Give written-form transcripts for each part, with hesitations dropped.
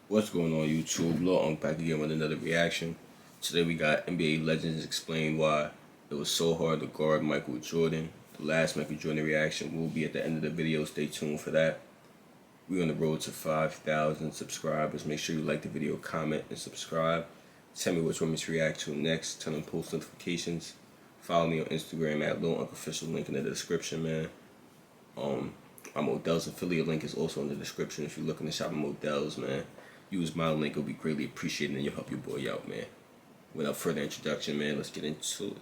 What's going on YouTube? Lil Unc back again with another reaction. Today we got NBA Legends explain why it was so hard to guard Michael Jordan. The last Michael Jordan reaction will be at the end of the video. Stay tuned for that. We're on the road to 5,000 subscribers. Make sure you like the video, comment, and subscribe. Tell me which one to react to next. Turn on post notifications. Follow me on Instagram at Lil Unc Official. Link in the description, man. My Modell's affiliate link is also in the description if you're looking to shop at Modell's, man. Use my link, it'll be greatly appreciated, and you'll help your boy out, man. Without further introduction, man, let's get into it.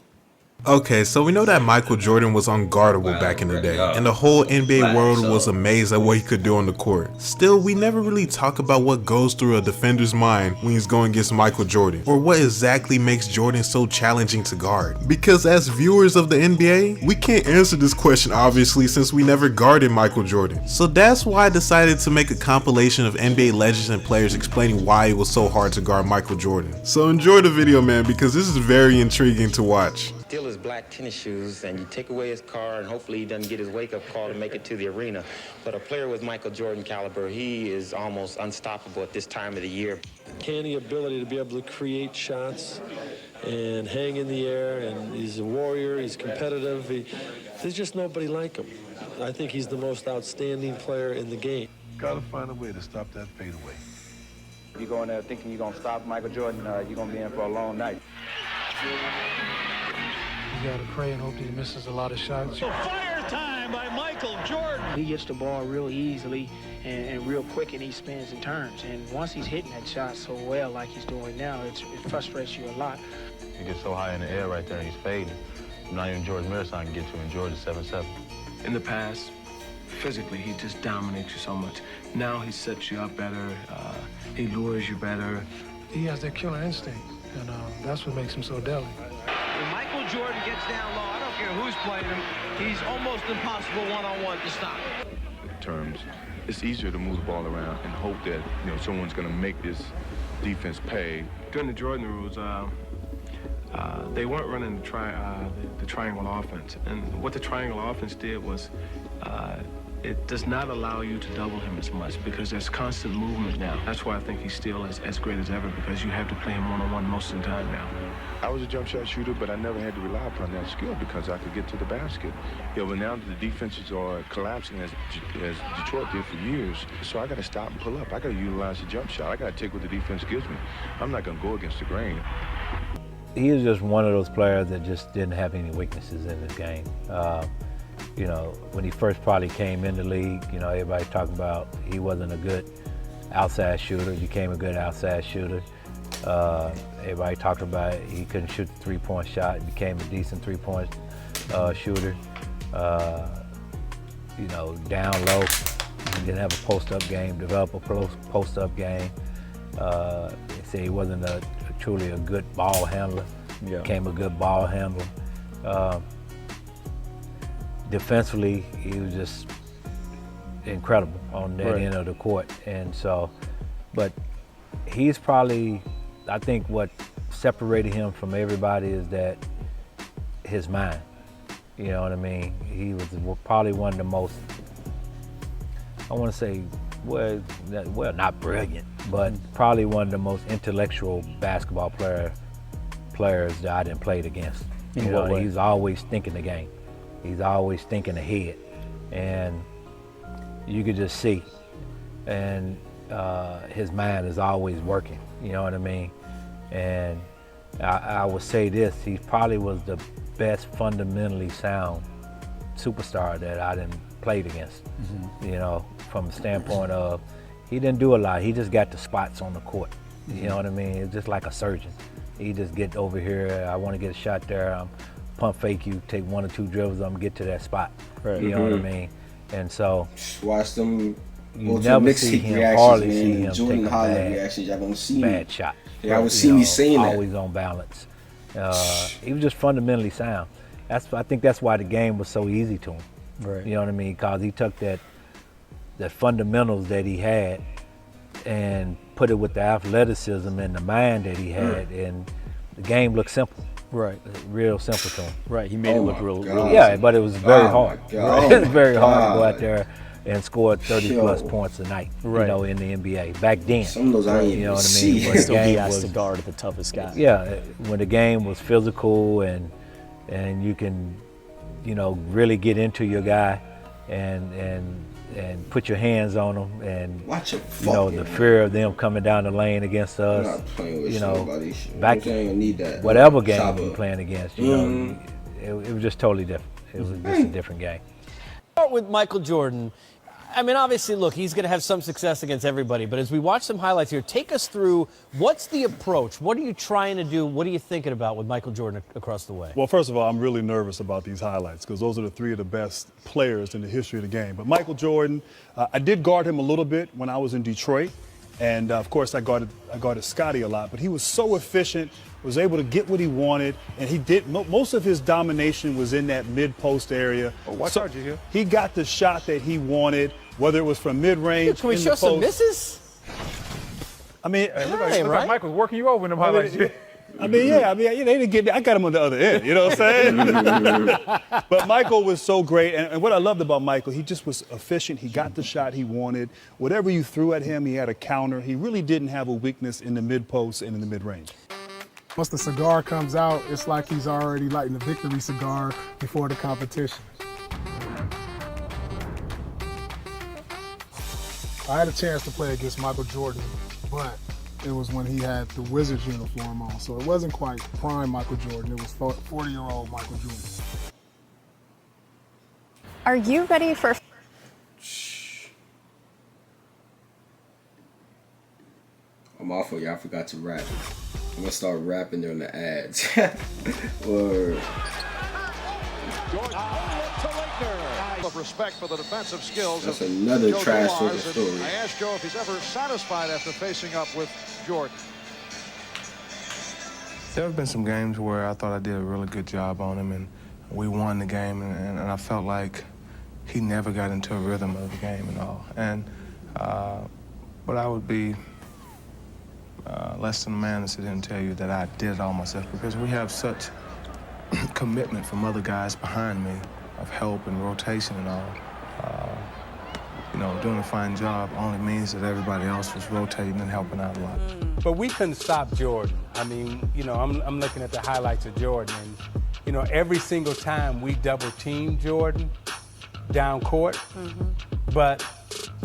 Okay, so we know that Michael Jordan was unguardable back in the day, and the whole NBA world was amazed at what he could do on the court. Still, we never really talk about what goes through a defender's mind when he's going against Michael Jordan, or what exactly makes Jordan so challenging to guard. Because as viewers of the NBA, we can't answer this question obviously since we never guarded Michael Jordan. So that's why I decided to make a compilation of NBA legends and players explaining why it was so hard to guard Michael Jordan. So enjoy the video, man, because this is very intriguing to watch. Steal his black tennis shoes and you take away his car and hopefully he doesn't get his wake-up call to make it to the arena. But a player with Michael Jordan caliber, he is almost unstoppable at this time of the year. Canny ability to be able to create shots and hang in the air, and he's a warrior, he's competitive. There's just nobody like him. I think he's the most outstanding player in the game. Gotta find a way to stop that fadeaway. If you go in there thinking you're gonna stop Michael Jordan, you're gonna be in for a long night. You gotta pray and hope that he misses a lot of shots. Fire time by Michael Jordan. He gets the ball real easily and real quick, and he spins and turns. And once he's hitting that shot so well like he's doing now, it frustrates you a lot. He gets so high in the air right there and he's fading. Not even George Marathon can get to him. George is 7'7". In the past, physically, he just dominates you so much. Now he sets you up better. He lures you better. He has that killer instinct, and that's what makes him so deadly. When Michael Jordan gets down low, I don't care who's playing him, he's almost impossible one-on-one to stop. In terms, it's easier to move the ball around and hope that someone's gonna make this defense pay. During the Jordan rules, they weren't running the triangle offense. And what the triangle offense did was it does not allow you to double him as much because there's constant movement now. That's why I think he's still as great as ever, because you have to play him one-on-one most of the time now. I was a jump shot shooter, but I never had to rely upon that skill because I could get to the basket. But now that the defenses are collapsing as Detroit did for years, so I got to stop and pull up. I got to utilize the jump shot. I got to take what the defense gives me. I'm not going to go against the grain. He was just one of those players that just didn't have any weaknesses in his game. When he first probably came in the league, everybody talking about he wasn't a good outside shooter. He became a good outside shooter. Everybody talked about he couldn't shoot the three-point shot. He became a decent three-point shooter. Down low, he didn't have a post-up game, develop a post-up game. They say he wasn't truly a good ball handler. Yeah. Became a good ball handler. Defensively, he was just incredible on that end of the court. And so, but he's probably, I think what separated him from everybody is that his mind. You know what I mean? He was probably one of the most, I want to say, well, not brilliant, but probably one of the most intellectual basketball players that I didn't play against. He's always thinking the game. He's always thinking ahead, and you could just see. And his mind is always working. You know what I mean? And I would say this: he probably was the best fundamentally sound superstar that I didn't played against. From the standpoint of he didn't do a lot. He just got the spots on the court. You know what I mean? It's just like a surgeon. He just get over here. I want to get a shot there. Pump fake you, take one or two dribbles, I'm gonna get to that spot. Right. You know what I mean? And so Watch them you never see him, hardly see him Jordan take a reactions. Y'all gonna see bad shot. Y'all will see me saying that. Always on balance. He was just fundamentally sound. I think that's why the game was so easy to him. Right. You know what I mean? Because he took that fundamentals that he had and put it with the athleticism and the mind that he had, and the game looked simple. Right. Real simple to him. Right. He made it look real. Yeah, but it was very hard. It was very hard to go out there and scored 30-plus points a night, you know, in the NBA. Back then. Some of those I didn't you know even what I see. mean? When the Still be game asked was, to guard the toughest guy. yeah, when the game was physical and you can, you know, really get into your guy and put your hands on them, and watch it, you know, the fear of them coming down the lane against us. I'm not playing with you know, somebody. back need that. whatever game you're playing against, you know, it was just totally different. It was just a different game. Start with Michael Jordan. I mean, obviously, look, he's going to have some success against everybody, but as we watch some highlights here, take us through what's the approach? What are you trying to do? What are you thinking about with Michael Jordan across the way? Well, first of all, I'm really nervous about these highlights because those are the three of the best players in the history of the game. But Michael Jordan, I did guard him a little bit when I was in Detroit. And, of course, I guarded Scottie a lot. But he was so efficient, was able to get what he wanted, and he did most of his domination was in that mid-post area. Oh, watch out, you here. He got the shot that he wanted, whether it was from mid-range. Can we show some misses? I mean, look like Mike was working you over in them highlights. They didn't get me. I got him on the other end, you know what I'm saying? But Michael was so great, and what I loved about Michael, he just was efficient. He got the shot he wanted. Whatever you threw at him, he had a counter. He really didn't have a weakness in the mid-post and in the mid-range. Once the cigar comes out, it's like he's already lighting the victory cigar before the competition. I had a chance to play against Michael Jordan, but it was when he had the Wizards uniform on, so it wasn't quite prime Michael Jordan. It was 40-year-old Michael Jordan. Are you ready for... I'm off of y'all. I forgot to rap. I'm gonna start rapping during the ads. Or of respect for the defensive skills. That's another Joe trash talking Dumars, story. I asked Joe if he's ever satisfied after facing up with Jordan. There have been some games where I thought I did a really good job on him, and we won the game, and I felt like he never got into a rhythm of the game and all. And but I would be less than a man to sit here and tell you that I did it all myself, because we have such commitment from other guys behind me of help and rotation and all. You know, doing a fine job only means that everybody else was rotating and helping out a lot. But we couldn't stop Jordan. I mean, you know, I'm looking at the highlights of Jordan, and, you know, every single time we double-teamed Jordan down court, but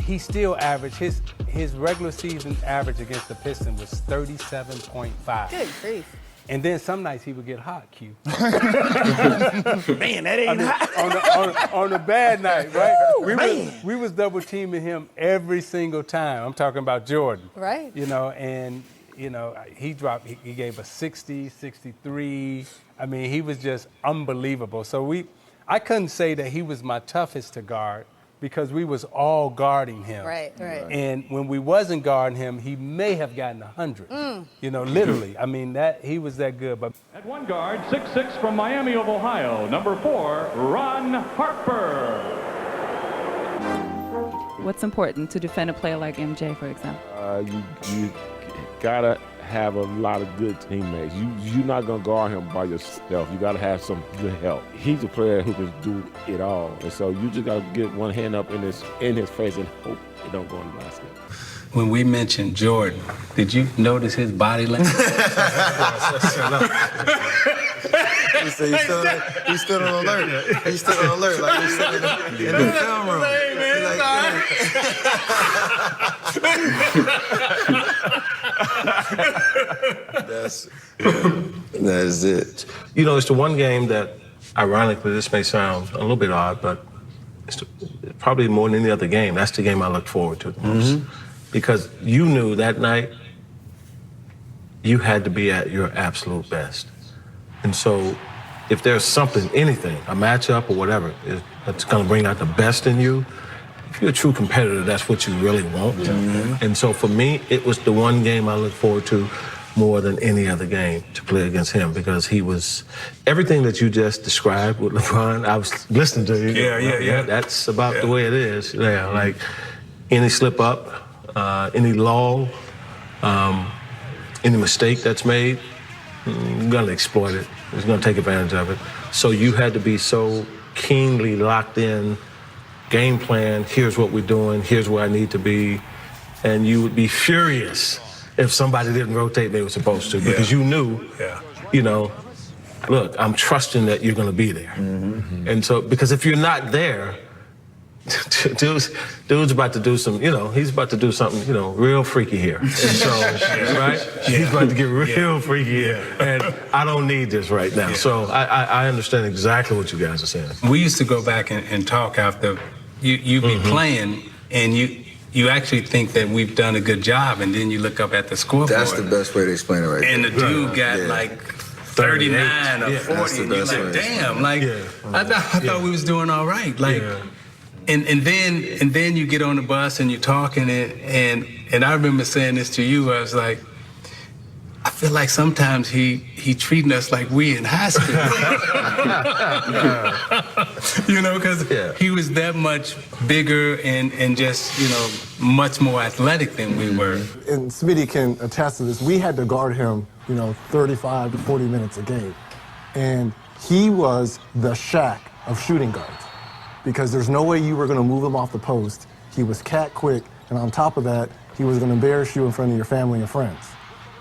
he still averaged, his regular season average against the Pistons was 37.5. Good grief. And then some nights he would get hot, Q. Man, that ain't hot. On a bad night, right? We was double teaming him every single time. I'm talking about Jordan. Right. You know, and, you know, he gave us 60, 63. I mean, he was just unbelievable. So I couldn't say that he was my toughest to guard, because we was all guarding him. Right. And when we wasn't guarding him, he may have gotten 100. You know, literally. I mean, he was that good. But at one guard, 6'6" from Miami of Ohio, number 4, Ron Harper. What's important to defend a player like MJ, for example? You gotta have a lot of good teammates. You're not gonna guard him by yourself. You gotta have some good help. He's a player who can do it all, and so you just gotta get one hand up in his face and hope it don't go in the basket. When we mentioned Jordan, did you notice his body language? He's still on alert. He's still on alert, like he's sitting in the film room. That's it. You know, it's the one game that, ironically, this may sound a little bit odd, but it's probably more than any other game. That's the game I look forward to the most. Because you knew that night you had to be at your absolute best. And so if there's something, anything, a matchup or whatever, that's going to bring out the best in you, if you're a true competitor, that's what you really want. And so for me, it was the one game I look forward to more than any other game to play against him, because he was everything that you just described with LeBron. I was listening to you. Yeah. That's about the way it is. Yeah, like any slip up, any lull, any mistake that's made, you're gonna exploit it. You're gonna take advantage of it. So you had to be so keenly locked in game plan, here's what we're doing, here's where I need to be. And you would be furious if somebody didn't rotate they were supposed to, because you knew, you know, look, I'm trusting that you're going to be there. And so, because if you're not there, dude's about to do some, you know, he's about to do something, you know, real freaky here. And so, right? He's about to get real freaky here. And I don't need this right now. So I understand exactly what you guys are saying. We used to go back and talk after you be playing, and you actually think that we've done a good job, and then you look up at the scoreboard. That's the best way to explain it right and there. And the dude got like 39 or 40, and you're like, damn, like, I thought we was doing all right. Like, and then you get on the bus and you're talking, and I remember saying this to you. I was like, I feel like sometimes he treating us like we in high school. You know, because he was that much bigger and just, you know, much more athletic than we were. And Smitty can attest to this. We had to guard him, you know, 35 to 40 minutes a game. And he was the Shaq of shooting guards, because there's no way you were going to move him off the post. He was cat quick, and on top of that, he was going to embarrass you in front of your family and friends.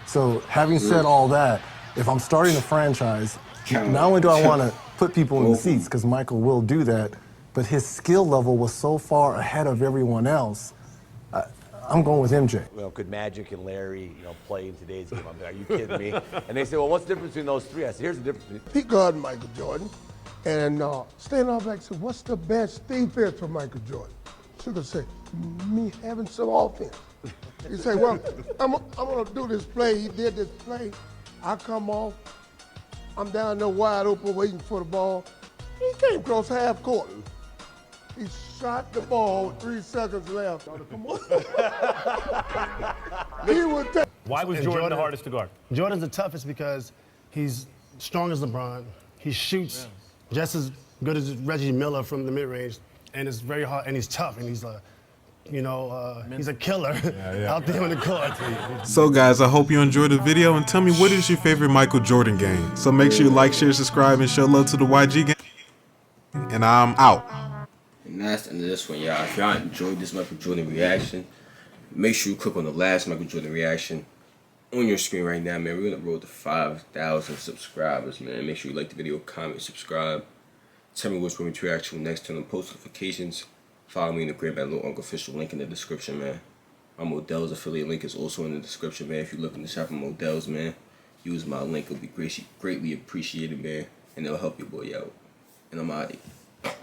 So having said all that, if I'm starting a franchise, not only do I want to put people in the seats, because Michael will do that, but his skill level was so far ahead of everyone else, I'm going with MJ. Well, could Magic and Larry, you know, play in today's game? I mean, are you kidding me? And they say, well, what's the difference between those three? I said, here's the difference. He guarded Michael Jordan, and standing off back said, what's the best defense for Michael Jordan? Sugar said, me having some offense. He said, well, I'm going to do this play. He did this play. I come off. I'm down there wide open waiting for the ball. He came across half court. He shot the ball with 3 seconds left. Come on. He would take. Why was Jordan the hardest to guard? Jordan's the toughest because he's strong as LeBron. He shoots just as good as Reggie Miller from the mid-range, and it's very hard, and he's tough, and he's a, you know, he's a killer out there on the court. So guys, I hope you enjoyed the video, and tell me, what is your favorite Michael Jordan game? So make sure you like, share, subscribe, and show love to the YG game. And I'm out. And that's the end of this one, y'all. If y'all enjoyed this Michael Jordan reaction, make sure you click on the last Michael Jordan reaction on your screen right now, man. We're gonna roll to 5,000 subscribers, man. Make sure you like the video, comment, subscribe. Tell me which one to reaction next, turn on post notifications. Follow me on the gram at Lil Unc official, link in the description, man. My Modell's affiliate link is also in the description, man. If you're looking to shop at Modell's, man, use my link. It'll be greatly appreciated, man. And it'll help your boy out. And I'm out of here.